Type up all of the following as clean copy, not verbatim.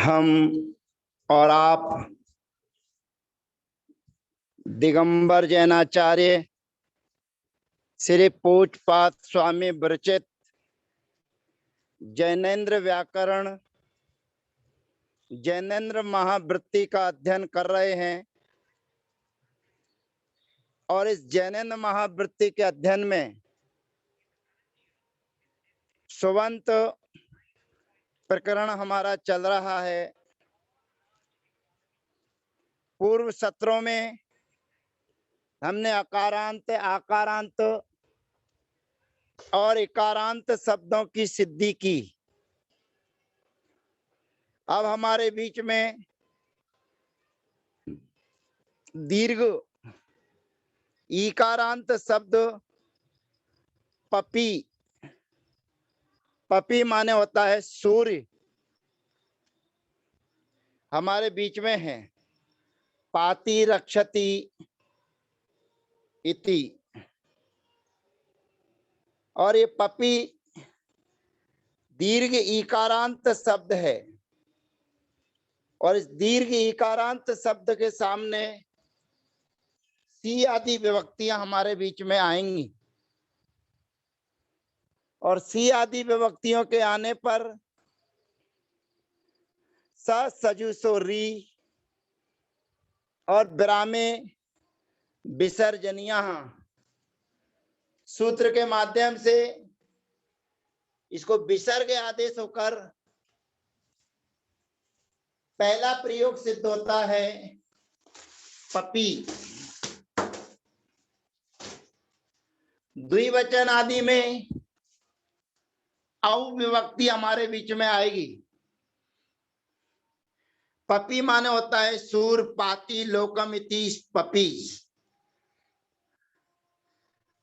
हम और आप दिगंबर जैनाचार्य श्री पूज्यपाद स्वामी विरचित जैनेन्द्र व्याकरण जैनेन्द्र महावृत्ति का अध्ययन कर रहे हैं और इस जैनेन्द्र महावृत्ति के अध्ययन में सुबंत प्रकरण हमारा चल रहा है। पूर्व सत्रों में हमने अकारांत, आकारांत और इकारांत शब्दों की सिद्धि की। अब हमारे बीच में दीर्घ ईकारांत शब्द पपी, पपी माने होता है सूर्य, हमारे बीच में है। पाति रक्षति इति, और ये पपी दीर्घ ईकारांत शब्द है और इस दीर्घ ईकारांत शब्द के सामने सी आदि विभक्तियां हमारे बीच में आएंगी और सी आदि विभक्तियों के आने पर स, सजु, सो, री और विरामे विसर्जनिया सूत्र के माध्यम से इसको विसर्ग आदेश होकर पहला प्रयोग सिद्ध होता है पपी। द्विवचन आदि में औ विभक्ति हमारे बीच में आएगी। पपी माने होता है सूर, पाती, लोकम इति पपी।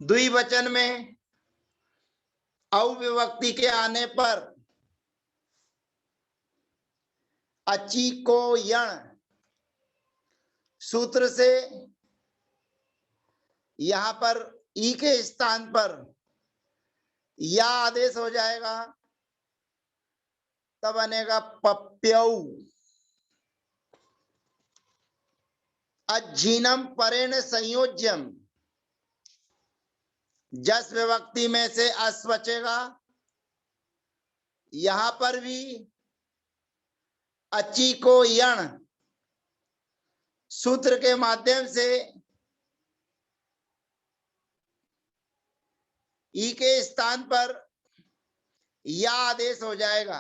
द्विवचन में औ विभक्ति के आने पर अची को यण सूत्र से यहां पर ई के स्थान पर या आदेश हो जाएगा, तब बनेगा पप्यौ। अज्जीनम परेण संयोज्यम, जस विभक्ति में से अस बचेगा। यहां पर भी अची को यण सूत्र के माध्यम से ई के स्थान पर या आदेश हो जाएगा।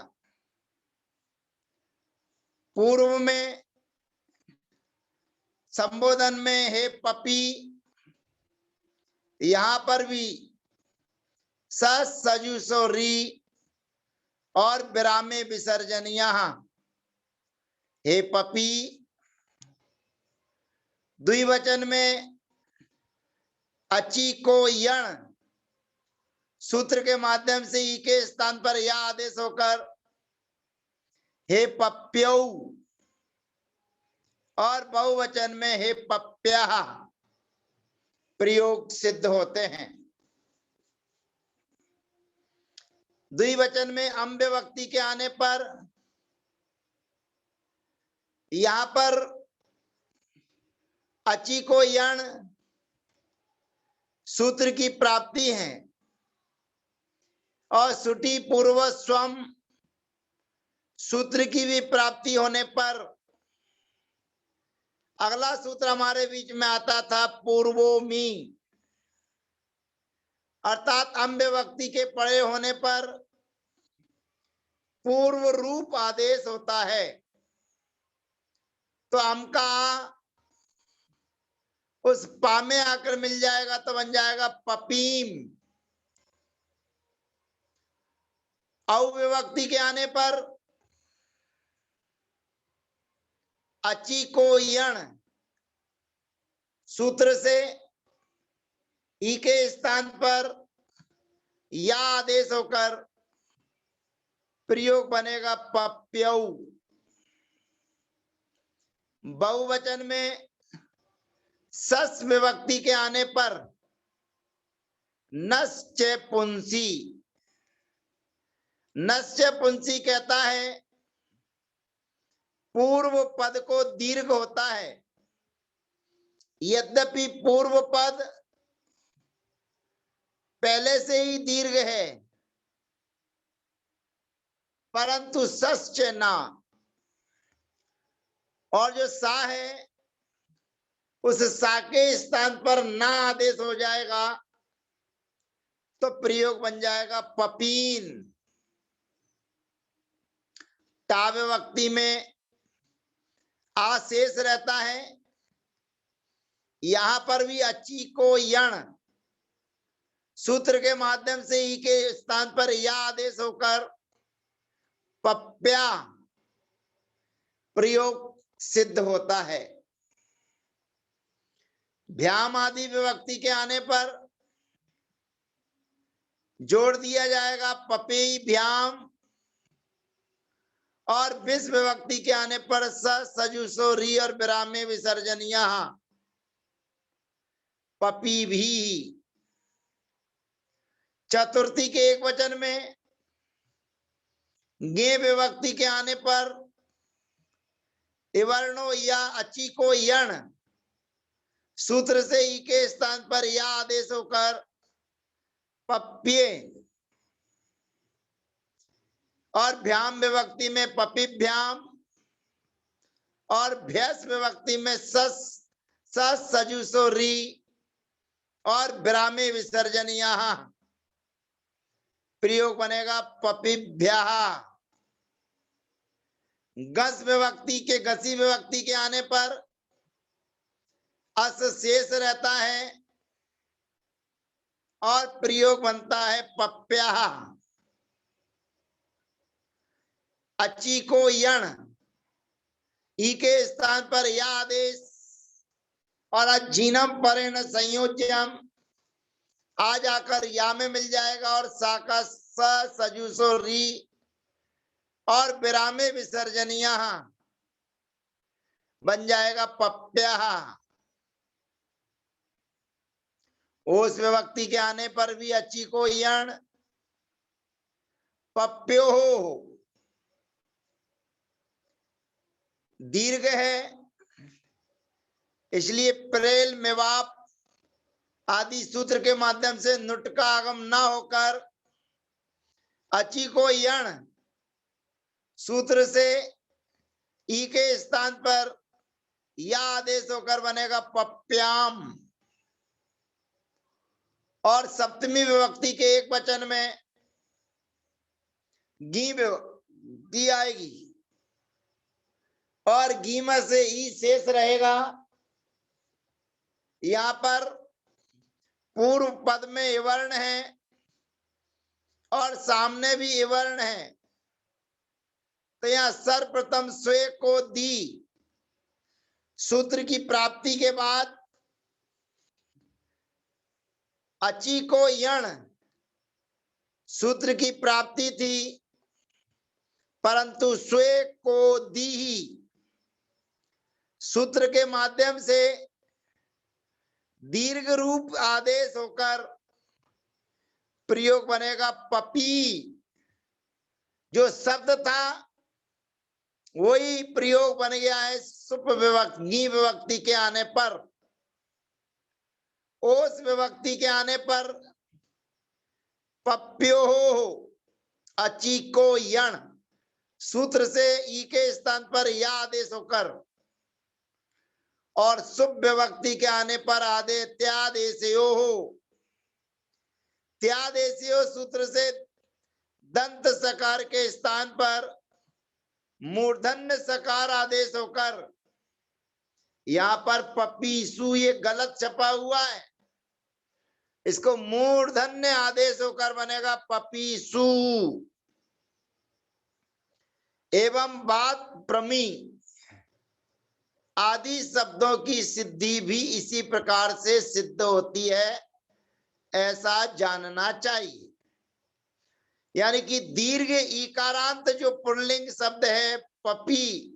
पूर्व में संबोधन में है पपी, यहां पर भी स, सजु, सो, री और विरामे विसर्जनिया हे पपी। द्विवचन में अची को यण सूत्र के माध्यम से ई के स्थान पर या आदेश होकर हे पप्यौ, और बहुवचन में हे पप्या प्रयोग सिद्ध होते हैं। द्विवचन में अम विभक्ति के आने पर यहां पर अची को यण सूत्र की प्राप्ति है और सुटी पूर्व स्वम सूत्र की भी प्राप्ति होने पर अगला सूत्र हमारे बीच में आता था पूर्वोमी, अर्थात अम विभक्ति के पड़े होने पर पूर्व रूप आदेश होता है। तो अम का उस पा में आकर मिल जाएगा तो बन जाएगा पपीम। औ विभक्ति के आने पर अची को यण सूत्र से ई के स्थान पर या आदेश होकर प्रयोग बनेगा पप्यौ। बहुवचन में सस विभक्ति के आने पर नश्च पुंसी, नश्च पुंसी कहता है पूर्व पद को दीर्घ होता है। यद्यपि पूर्व पद पहले से ही दीर्घ है, परंतु सश्च ना, और जो सा है उस सा के स्थान पर ना आदेश हो जाएगा तो प्रयोग बन जाएगा पपीन। ता विभक्ति में आ शेष रहता है। यहां पर भी अची को यण सूत्र के माध्यम से ई के स्थान पर या आदेश होकर पप्या प्रयोग सिद्ध होता है। भ्याम आदि विभक्ति के आने पर जोड़ दिया जाएगा पपेई भ्याम, और विस विभक्ति के आने पर सजुसो री और विरामे विसर्जनिया पपी भी। चतुर्थी के एक वचन में गे विभक्ति के आने पर इवर्णो या अची को यण सूत्र से ई के स्थान पर या आदेश होकर पप्ये, और भ्याम विभक्ति में पपिभ्याम, और भ्यस विभक्ति में सस सजुसो री और विरामे विसर्जनिया प्रयोग बनेगा पपिभ्या। गस विभक्ति के गसी विभक्ति के आने पर अस शेष रहता है और प्रयोग बनता है पप्या। अची को यण ई के स्थान पर या आदेश और अजीनम परेण संयोज्यम आ जाकर या में मिल जाएगा, और सा का सजुसो री और विरामे विसर्जनिया बन जाएगा पप्या। ओस विभक्ति के आने पर भी अची को यण पप्यो दीर्घ है, इसलिए प्रेल मेवाप आदि सूत्र के माध्यम से नुट का आगम न होकर अची को यण सूत्र से ई के स्थान पर या आदेश होकर बनेगा पप्याम। और सप्तमी विभक्ति के एक वचन में गी आएगी और गीमा से ई शेष रहेगा। यहां पर पूर्व पद में इवर्ण है और सामने भी इवर्ण है, तो यहां सर्वप्रथम स्वे को दी सूत्र की प्राप्ति के बाद अची को यण सूत्र की प्राप्ति थी, परंतु स्वे को दी सूत्र के माध्यम से दीर्घ रूप आदेश होकर प्रयोग बनेगा पपी। जो शब्द था वही प्रयोग बन गया है सुप विभक्ति विभक्ति के आने पर। ओस विभक्ति के आने पर पप्यो अची को यण सूत्र से ई के स्थान पर या आदेश होकर, और शुभ विभक्ति के आने पर आदे त्यादेशयो त्यादेशयो सूत्र से दंत सकार के स्थान पर मूर्धन्य सकार आदेश होकर, यहां पर पपीसु ये गलत छपा हुआ है, इसको मूर्धन्य आदेश होकर बनेगा पपीसु। एवं बात प्रमी आदि शब्दों की सिद्धि भी इसी प्रकार से सिद्ध होती है, ऐसा जानना चाहिए। यानी कि दीर्घ ईकारांत जो पुल्लिंग शब्द है पपी,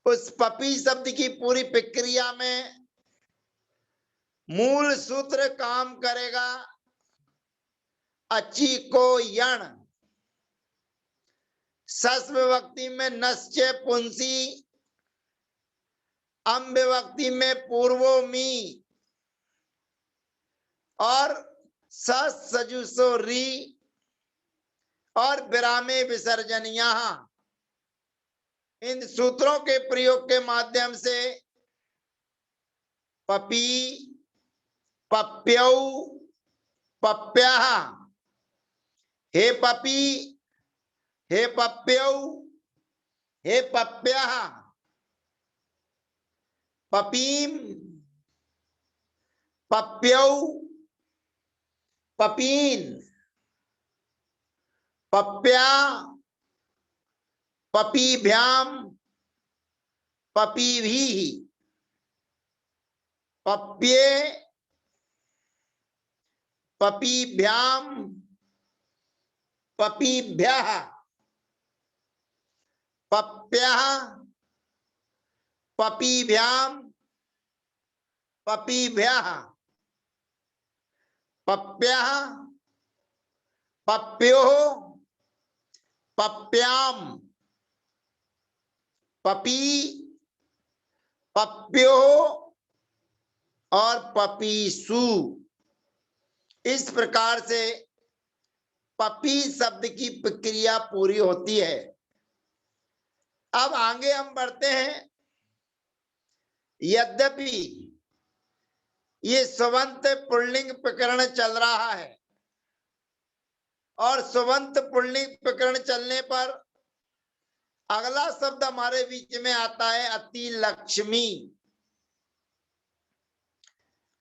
उस पपी शब्द की पूरी प्रक्रिया में मूल सूत्र काम करेगा अची को यण सस विभक्ति में नश्चे पुंसी, अम विभक्ति में पूर्वोमी और सस सजुसो री और विरामे विसर्जनिया। इन सूत्रों के प्रयोग के माध्यम से पपी, पप्यौ, पप्या, हे पपी, हे पप्यौ, हे पप्या, पपीम, पप्यौ, पपीन, पप्या, पपीभ्याम, पपीभीः, पप्ये, पपीभ्याम, पपीभ्यः, पप्यः, पपीभ्याम, पपीभ्यः, पप्यः, पप्योः, पप्याम, पपी, पप्योः और पपीसु। इस प्रकार से पपी शब्द की प्रक्रिया पूरी होती है। अब आगे हम बढ़ते हैं। यद्यपि ये सुबंत पुल्लिंग प्रकरण चल रहा है और सुबंत पुल्लिंग प्रकरण चलने पर अगला शब्द हमारे बीच में आता है अति लक्ष्मी।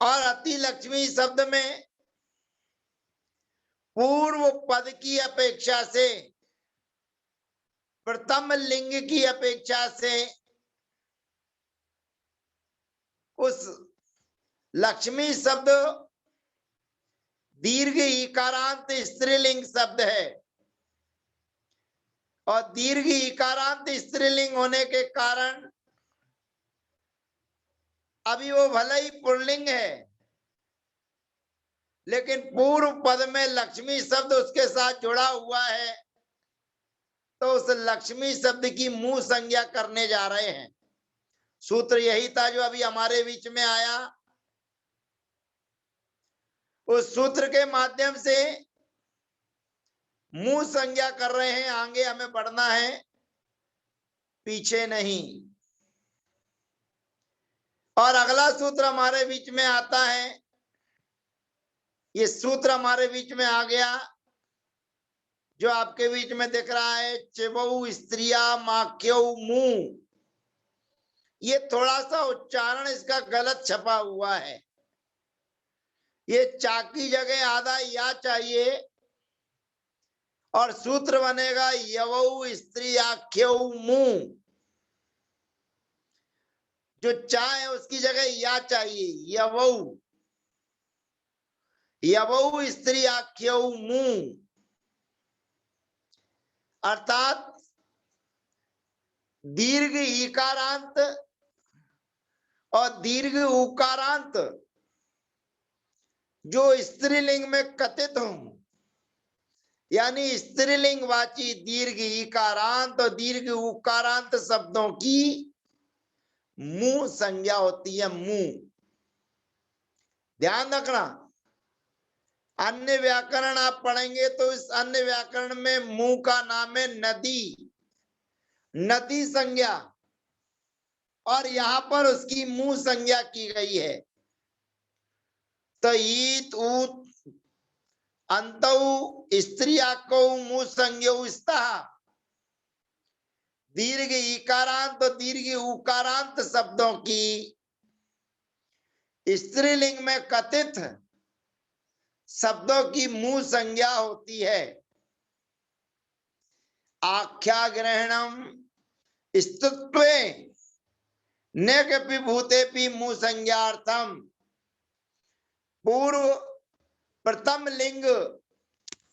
और अति लक्ष्मी शब्द में पूर्व पद की अपेक्षा से, प्रथम लिंग की अपेक्षा से उस लक्ष्मी शब्द दीर्घ इकारांत स्त्रीलिंग शब्द है और दीर्घ इकारांत स्त्रीलिंग होने के कारण अभी वो भले ही पुल्लिंग है लेकिन पूर्व पद में लक्ष्मी शब्द उसके साथ जुड़ा हुआ है, तो उस लक्ष्मी शब्द की मुंह संज्ञा करने जा रहे हैं। सूत्र यही था जो अभी हमारे बीच में आया। उस सूत्र के माध्यम से मुंह संज्ञा कर रहे हैं। आगे हमें बढ़ना है, पीछे नहीं। और अगला सूत्र हमारे बीच में आता है। ये सूत्र हमारे बीच में आ गया जो आपके बीच में दिख रहा है, चिबऊ स्त्रिया माक्यौ मुंह। ये थोड़ा सा उच्चारण इसका गलत छपा हुआ है। ये चा की जगह आधा या चाहिए और सूत्र बनेगा यवऊ स्त्री आख्यौ मुंह। जो चा है उसकी जगह या चाहिए, यवऊ, यवऊ स्त्री आख्यौ मुंह। अर्थात दीर्घ इकारांत और दीर्घ उकारांत जो स्त्रीलिंग में कथित हों, यानी स्त्रीलिंग वाची दीर्घ इकारांत और दीर्घ उकारांत शब्दों की मुंह संज्ञा होती है। मुंह, ध्यान रखना। अन्य व्याकरण आप पढ़ेंगे तो इस अन्य व्याकरण में मुंह का नाम है नदी, नदी संज्ञा, और यहां पर उसकी मुंह संज्ञा की गई है। तो ईत ऊत अंतौ स्त्रिया को मुंह संज्ञौ स्तः। दीर्घ इकारांत और दीर्घ उकारांत शब्दों की स्त्रीलिंग में कथित शब्दों की मुंह संज्ञा होती है। आख्या ग्रहणम स्तुत्वे नेकपि भूतेपि मुंह संज्ञार्थम। पूर्व प्रथम लिंग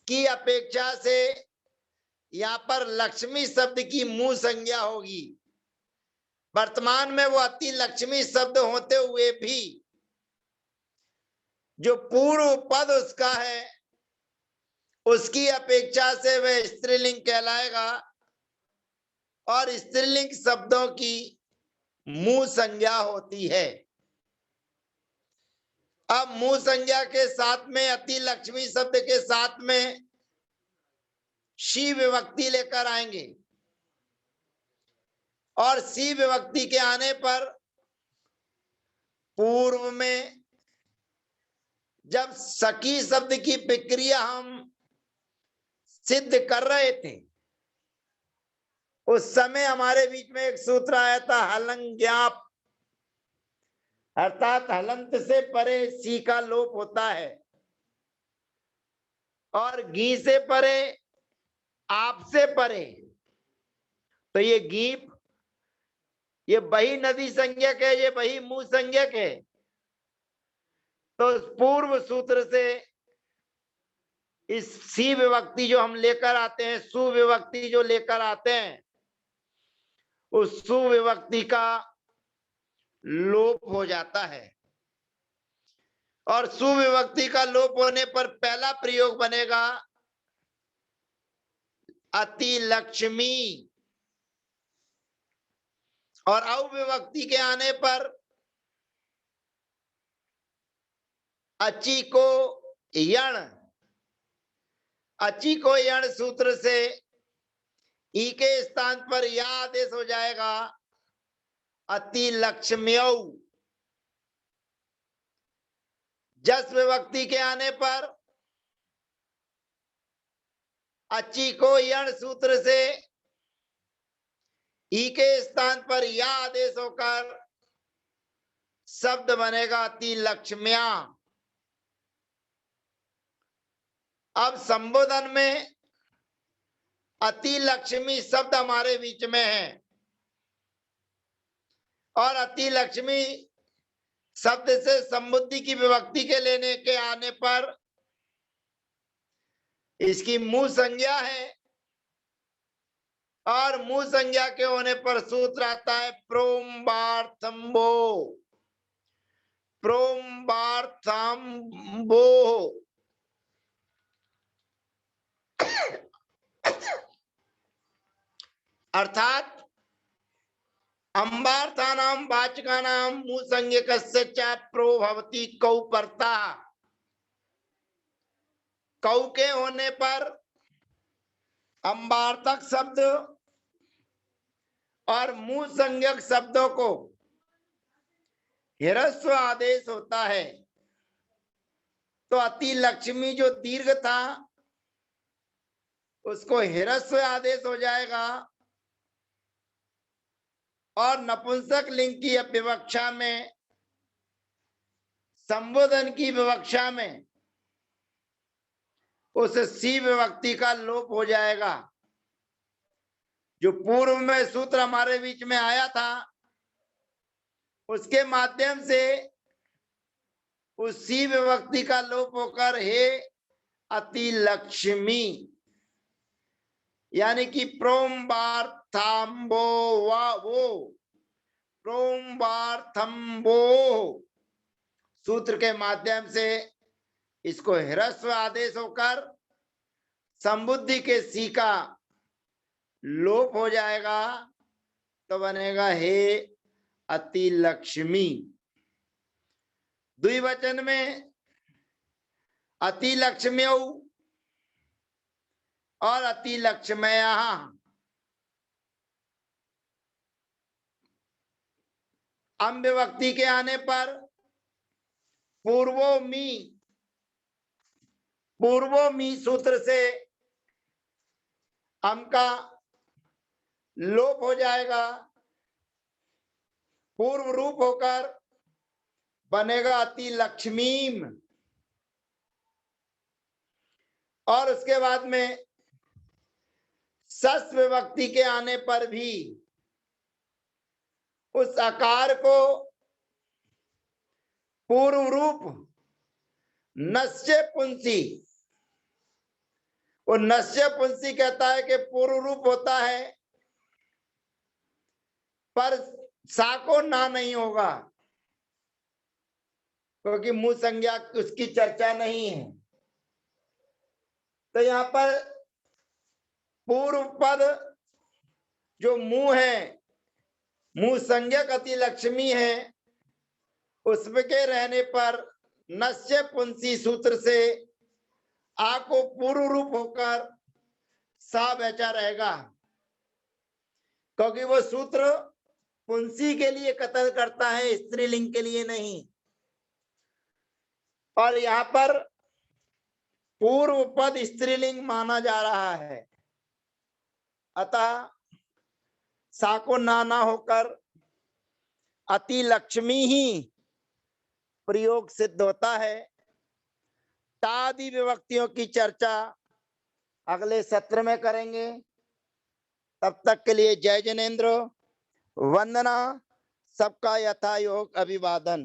की अपेक्षा से यहाँ पर लक्ष्मी शब्द की मुंह संज्ञा होगी। वर्तमान में वो अति लक्ष्मी शब्द होते हुए भी जो पूर्व पद उसका है उसकी अपेक्षा से वह स्त्रीलिंग कहलाएगा। और स्त्रीलिंग शब्दों की मूल संज्ञा होती है। अब मूल संज्ञा के साथ में अति लक्ष्मी शब्द के साथ में शी विभक्ति लेकर आएंगे और सी विभक्ति के आने पर पूर्व में जब सखी शब्द की प्रक्रिया हम सिद्ध कर रहे थे उस समय हमारे बीच में एक सूत्र आया था हलंग्याप, अर्थात हलंत से परे सी का लोप होता है और गी से परे आप से परे, तो ये गीप ये बही नदी संज्ञक है, ये बही मुंह संज्ञक है। तो पूर्व सूत्र से इस सी विभक्ति जो हम लेकर आते हैं, सुविभक्ति जो लेकर आते हैं, उस सुविभक्ति का लोप हो जाता है और सुविभक्ति का लोप होने पर पहला प्रयोग बनेगा अति लक्ष्मी और अविभक्ति के आने पर अची को यण, अची को यण सूत्र से ई के स्थान पर या आदेश हो जाएगा अति लक्ष्म्यौ। जस विभक्ति के आने पर अची को यण सूत्र से ई के स्थान पर या आदेश होकर शब्द बनेगा अति लक्ष्म्या। अब संबोधन में अति लक्ष्मी शब्द हमारे बीच में है और अति लक्ष्मी शब्द से संबुद्धि की विभक्ति के लेने के आने पर इसकी मूल संज्ञा है और मूल संज्ञा के होने पर सूत्र आता है प्रोम्बार्थम्बो, प्रोम्बार्थम्बो। अर्थात अंबार्थानां वाचकानां मूल संज्ञकस्य च प्रो भवति कौ परता। कौ के होने पर अंबार्थक शब्द और मूल संज्ञक शब्दों को ह्रस्व आदेश होता है। तो अति लक्ष्मी जो दीर्घ था उसको ह्रस्व आदेश हो जाएगा और नपुंसक लिंग की विवक्षा में, संबोधन की विवक्षा में उस सी विभक्ति का लोप हो जाएगा। जो पूर्व में सूत्र हमारे बीच में आया था उसके माध्यम से उस सी विभक्ति का लोप होकर हे अति लक्ष्मी यानी कि प्रोम्बार्थम्बो वो प्रोम्बार्थम्बो सूत्र के माध्यम से इसको ह्रस्व आदेश होकर संबुद्धि के सी का लोप हो जाएगा तो बनेगा हे अति लक्ष्मी। द्विवचन में अति लक्ष्म्यौ और अति लक्ष्मया। अम विभक्ति के आने पर पूर्वोमी सूत्र से अम का लोप हो जाएगा, पूर्व रूप होकर बनेगा अति लक्ष्मीम। और उसके बाद में सस विभक्ति के आने पर भी उस आकार को पूर्व रूप नस्य पुंसी, वो नस्य पुंसी कहता है कि पूर्व रूप होता है पर सा को ना नहीं होगा क्योंकि मूल संज्ञा उसकी चर्चा नहीं है। तो यहाँ पर पूर्व पद जो मुंह है, मुंह संज्ञक अति लक्ष्मी है, उसके रहने पर नस्य पुंसी सूत्र से आ को पूर्व रूप होकर सा बचा रहेगा, क्योंकि वो सूत्र पुंसी के लिए कथन करता है, स्त्रीलिंग के लिए नहीं। और यहाँ पर पूर्व पद स्त्रीलिंग माना जा रहा है, अतः सा को ना होकर अति लक्ष्मी ही प्रयोग सिद्ध होता है। तादि विभक्तियों की चर्चा अगले सत्र में करेंगे। तब तक के लिए जय जिनेन्द्र, वंदना, सबका यथा योग अभिवादन।